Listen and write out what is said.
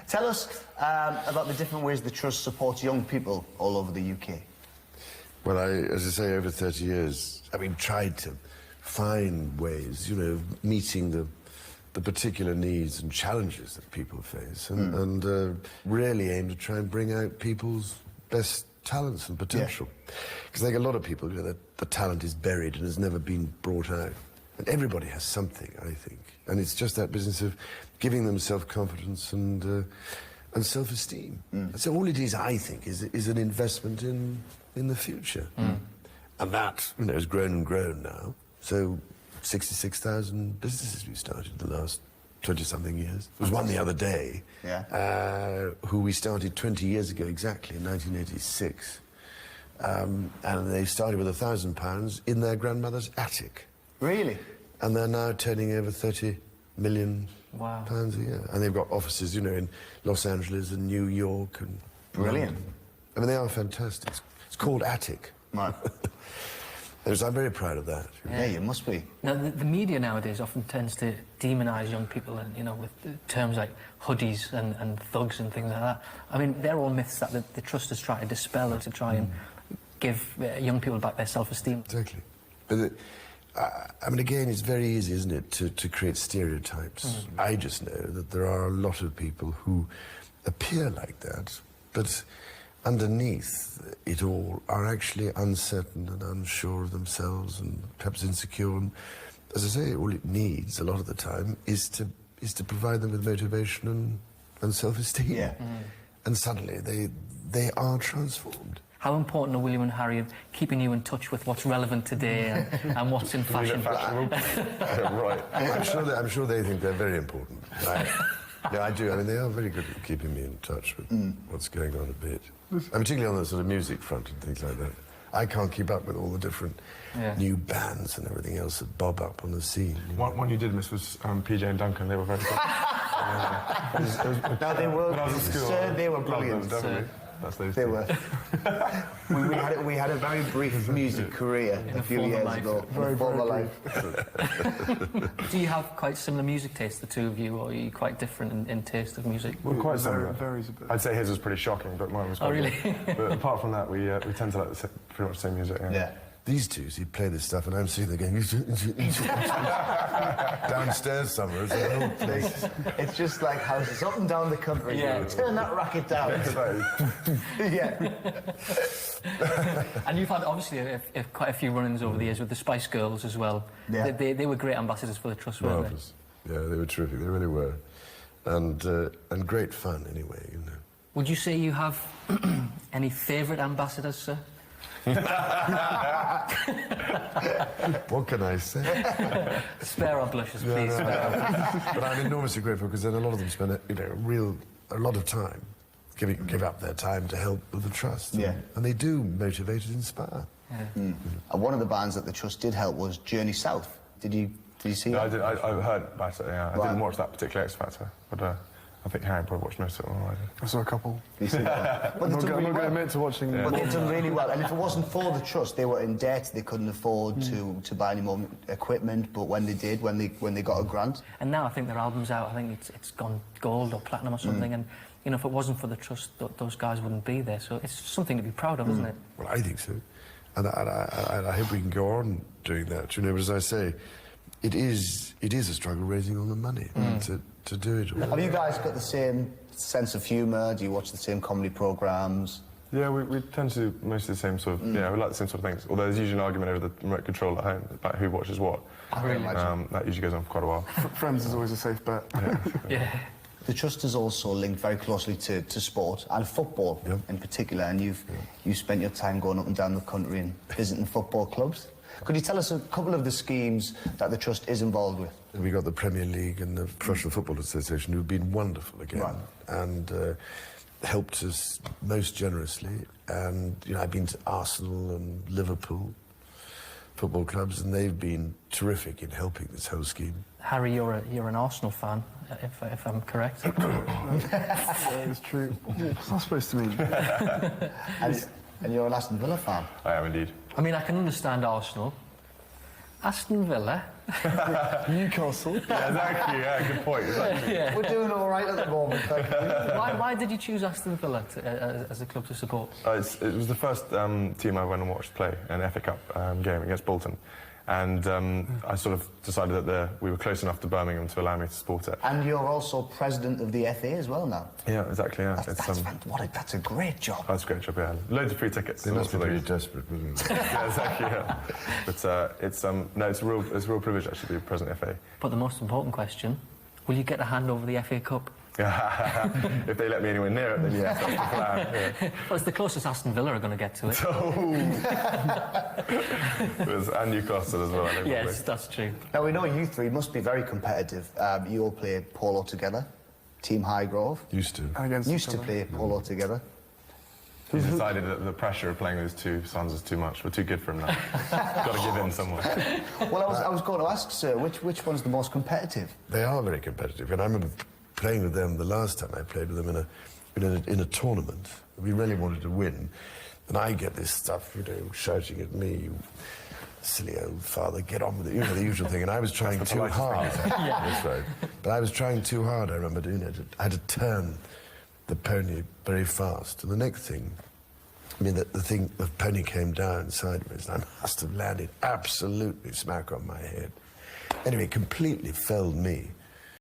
Tell us about the different ways the Trust supports young people all over the UK. Well, as I say, over 30 years, I've been tried to find ways, you know, of meeting the particular needs and challenges that people face, and really aim to try and bring out people's best talents and potential. Because I think a lot of people, you know, that the talent is buried and has never been brought out. And everybody has something, I think. And it's just that business of giving them self-confidence and self-esteem. So all it is, I think, is an investment in the future. And that, you know, has grown and grown now. So 66,000 businesses we've started in the last 20-something years. There was one the other day, who we started 20 years ago exactly, in 1986. And they started with £1,000 in their grandmother's attic. Really? And they're now turning over 30 million pounds a year. And they've got offices, you know, in Los Angeles and New York and... Brilliant. London. I mean, they are fantastic. It's called Attic. Right. So I'm very proud of that. Yeah, you must be. Now, the media nowadays often tends to demonise young people, and you know, with terms like hoodies and thugs and things like that. I mean, they're all myths that the Trust has tried to dispel to try and give young people back their self-esteem. Exactly. But I mean, again, it's very easy, isn't it, to create stereotypes. I just know that there are a lot of people who appear like that, but underneath it all are actually uncertain and unsure of themselves and perhaps insecure. And as I say, all it needs a lot of the time is to provide them with motivation and self-esteem. Yeah. And suddenly they are transformed. How important are William and Harry of keeping you in touch with what's relevant today and what's in fashion? Right. I'm sure they think they're very important. Yeah, I do. I mean, they are very good at keeping me in touch with what's going on a bit. And particularly on the sort of music front and things like that. I can't keep up with all the different new bands and everything else that bob up on the scene. One you did miss was PJ and Duncan. They were very good. No, they were. When I was at school, Sir, they were brilliant. Definitely. That's those They two. were. we had a very brief music career a few years ago. Very life. Do you have quite similar music tastes, the two of you, or are you quite different in taste of music? We're quite similar. Varies a bit. I'd say his was pretty shocking, but mine was quite really? good. But apart from that, we tend to like pretty much the same music. Yeah. These two, see, play this stuff, and I'm sitting there going, downstairs somewhere, it's a whole place. It's just like houses up and down the country. Yeah. Turn that racket down. Yeah. And you've had, obviously, quite a few run-ins over the years with the Spice Girls as well. Yeah. They were great ambassadors for the Trust, weren't Marvellous. Yeah, they were terrific, they really were. And great fun, anyway, you know. they? Would you say you have any favourite ambassadors, sir? What can I say? Spare our blushes, please. But I'm enormously grateful because then a lot of them spend a lot of time give up their time to help with the Trust. Yeah. And they do motivate and inspire. Yeah. And one of the bands that the Trust did help was Journey South. Did you see No, that? I heard about it, yeah. I didn't watch that particular X Factor, but I think Harry probably watched most of it. I saw a couple. You see that? But I'm they've done not really going to well. admit to watching But they've done really well. And if it wasn't for the Trust, they were in debt. They couldn't afford to buy any more equipment. But when they did, when they got a grant, And now I think their album's out. I think it's gone gold or platinum or something. And you know, if it wasn't for the Trust, those guys wouldn't be there. So it's something to be proud of, isn't it? Well, I think so. And I hope we can go on doing that, you know. But as I say, it is a struggle raising all the money to do it all. have you guys got the same sense of humour? Do you watch the same comedy programmes? Yeah, we tend to do most of the same sort of, we like the same sort of things. Although there's usually an argument over the remote control at home about who watches what. That usually goes on for quite a while. Friends is always a safe bet. Yeah. The Trust is also linked very closely to sport and football in particular, and you've spent your time going up and down the country and visiting football clubs. Could you tell us a couple of the schemes that the Trust is involved with? We got the Premier League and the Professional Football Association, who've been wonderful again, and helped us most generously. And you know, I've been to Arsenal and Liverpool football clubs, and they've been terrific in helping this whole scheme. Harry, you're an Arsenal fan, if I'm correct. That is true. What's that supposed to mean? And you're an Aston Villa fan. I am indeed. I mean, I can understand Arsenal, Aston Villa. Newcastle. Yeah, exactly. Yeah, good point. Exactly. Yeah. We're doing all right at the moment, thank you. Why did you choose Aston Villa as a club to support? It was the first team I went and watched play an FA Cup game against Bolton. And I sort of decided that we were close enough to Birmingham to allow me to support it. And you're also president of the FA as well now. Yeah, exactly, yeah. That's a great job. That's a great job, yeah. Loads of free tickets. They must be pretty desperate, wouldn't they? Yeah, exactly, yeah. But it's a real privilege actually to be president of FA. But the most important question, will you get a hand over the FA Cup? If they let me anywhere near it, then yes, that's the plan. Yeah. Well, it's the closest Aston Villa are going to get to it. And Newcastle as well, I think. Yes, probably. that's true. Now, we know you three must be very competitive. You all play polo together. Team Highgrove. Used to. Used to play polo together. He's decided that the pressure of playing those two sons is too much. We're too good for him now. Got to give in somewhere. Well, I was going to ask, sir, which one's the most competitive? They are very competitive, and I remember playing with them the last time I played with them in a tournament. We really wanted to win, and I get this stuff, shouting at me, "You silly old father, get on with it," the usual thing. And I was trying too hard. That's right. But I was trying too hard. I remember doing it. I had to turn the pony very fast, and the next thing, the pony came down sideways, and I must have landed absolutely smack on my head. Anyway, it completely felled me.